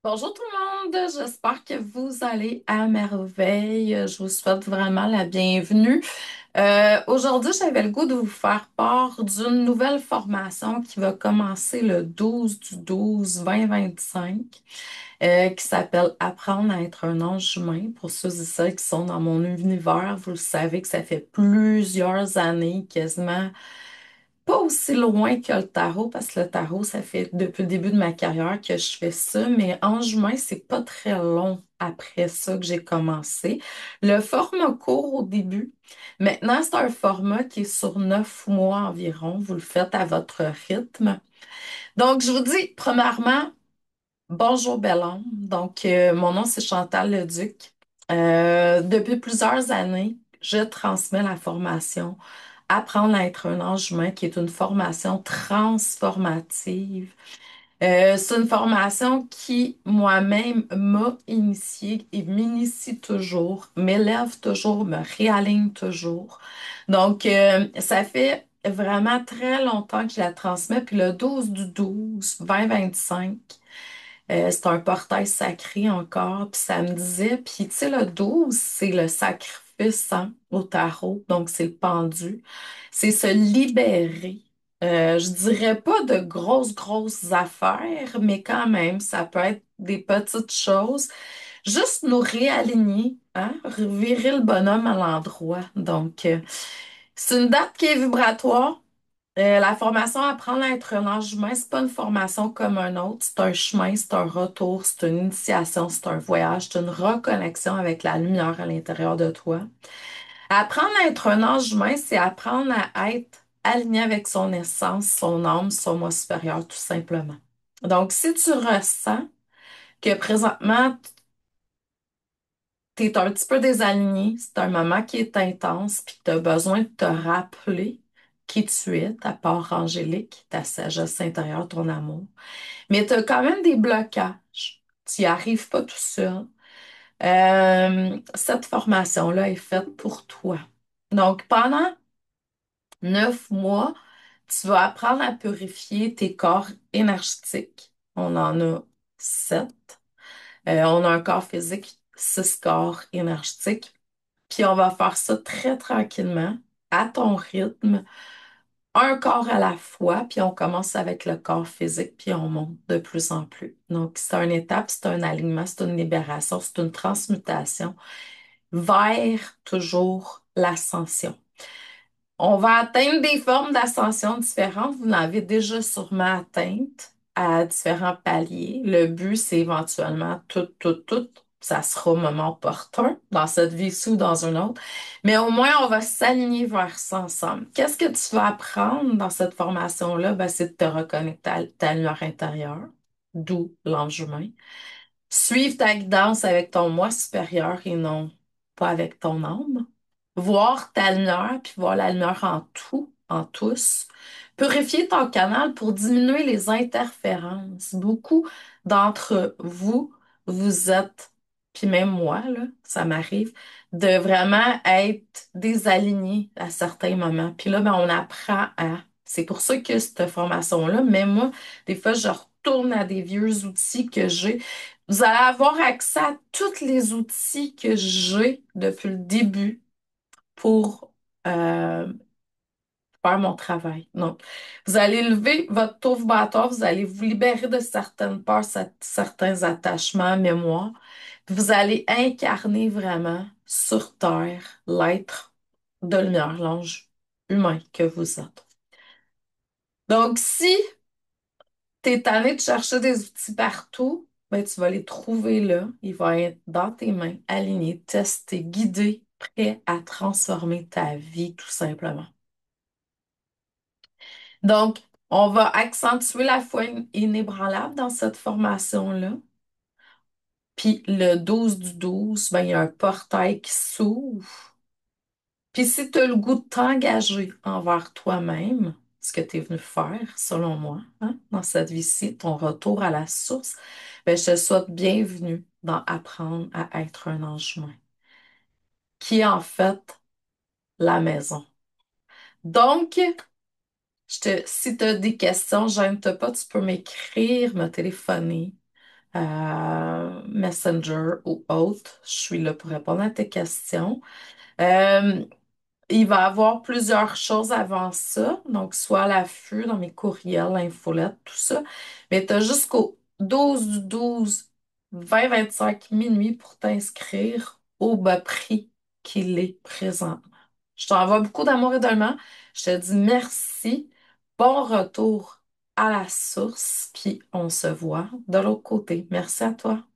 Bonjour tout le monde, j'espère que vous allez à merveille. Je vous souhaite vraiment la bienvenue. Aujourd'hui, j'avais le goût de vous faire part d'une nouvelle formation qui va commencer le 12/12/2025, qui s'appelle Apprendre à être un ange humain. Pour ceux et celles qui sont dans mon univers, vous le savez que ça fait plusieurs années, quasiment pas aussi loin que le tarot, parce que le tarot, ça fait depuis le début de ma carrière que je fais ça, mais en juin, c'est pas très long après ça que j'ai commencé. Le format court au début. Maintenant, c'est un format qui est sur 9 mois environ. Vous le faites à votre rythme. Donc, je vous dis, premièrement, bonjour Bellon. Donc, mon nom, c'est Chantal Leduc. Depuis plusieurs années, je transmets la formation Apprendre à être un ange humain, qui est une formation transformative. C'est une formation qui, moi-même, m'a initiée et m'initie toujours, m'élève toujours, me réaligne toujours. Donc, ça fait vraiment très longtemps que je la transmets. Puis le 12/12/2025, c'est un portail sacré encore. Puis ça me disait, puis tu sais, le 12 c'est le sacrifice hein, au tarot. Donc, c'est le pendu. C'est se libérer. Je dirais pas de grosses affaires, mais quand même, ça peut être des petites choses. Juste nous réaligner, hein, revirer le bonhomme à l'endroit. Donc, c'est une date qui est vibratoire. La formation Apprendre à être un ange humain, c'est pas une formation comme un autre. C'est un chemin, c'est un retour, c'est une initiation, c'est un voyage, c'est une reconnexion avec la lumière à l'intérieur de toi. Apprendre à être un ange humain, c'est apprendre à être aligné avec son essence, son âme, son moi supérieur, tout simplement. Donc, si tu ressens que présentement, tu es un petit peu désaligné, c'est un moment qui est intense, puis tu as besoin de te rappeler qui tu es, ta part angélique, ta sagesse intérieure, ton amour. Mais tu as quand même des blocages. Tu n'y arrives pas tout seul. Cette formation-là est faite pour toi. Donc, pendant 9 mois, tu vas apprendre à purifier tes corps énergétiques. On en a 7. On a un corps physique, 6 corps énergétiques. Puis on va faire ça très tranquillement, à ton rythme, un corps à la fois, puis on commence avec le corps physique, puis on monte de plus en plus. Donc, c'est une étape, c'est un alignement, c'est une libération, c'est une transmutation vers toujours l'ascension. On va atteindre des formes d'ascension différentes. Vous n'avez déjà sûrement atteintes à différents paliers. Le but, c'est éventuellement tout. Ça sera au moment opportun, dans cette vie-ci ou dans une autre. Mais au moins, on va s'aligner vers ça ensemble. Qu'est-ce que tu vas apprendre dans cette formation-là? Ben, c'est de te reconnecter à ta lumière intérieure, d'où l'ange humain. Suivre ta guidance avec ton moi supérieur et non pas avec ton âme. Voir ta lumière, puis voir la lumière en tout, en tous. Purifier ton canal pour diminuer les interférences. Beaucoup d'entre vous, vous êtes, puis même moi, là, ça m'arrive, de vraiment être désalignés à certains moments. Puis là, ben, on apprend à. C'est pour ça que cette formation-là, même moi, des fois, je retourne à des vieux outils que j'ai. Vous allez avoir accès à tous les outils que j'ai depuis le début pour euh, faire mon travail. Donc, vous allez lever votre taux vibratoire, vous allez vous libérer de certaines peurs, certains attachements, mémoire, puis vous allez incarner vraiment sur Terre l'être de lumière, l'ange humain que vous êtes. Donc, si t'es tanné de chercher des outils partout, ben, tu vas les trouver là. Ils vont être dans tes mains, alignés, testés, guidés, prêts à transformer ta vie tout simplement. Donc, on va accentuer la foi inébranlable dans cette formation-là. Puis le 12/12, ben, il y a un portail qui s'ouvre. Puis si tu as le goût de t'engager envers toi-même, ce que tu es venu faire, selon moi, hein, dans cette vie-ci, ton retour à la source, ben, je te souhaite bienvenue dans Apprendre à être un ange humain, qui est en fait la maison. Donc, si tu as des questions, gêne-toi pas, tu peux m'écrire, me téléphoner. Messenger ou autre. Je suis là pour répondre à tes questions. Euh, il va y avoir plusieurs choses avant ça, donc soit à l'affût dans mes courriels, l'infolette, tout ça. Mais tu as jusqu'au 12 du 12, 20-25 minuit pour t'inscrire au bas prix qu'il est présent. Je t'envoie beaucoup d'amour et d'aimant. Je te dis merci. Bon retour à la source, puis on se voit de l'autre côté. Merci à toi.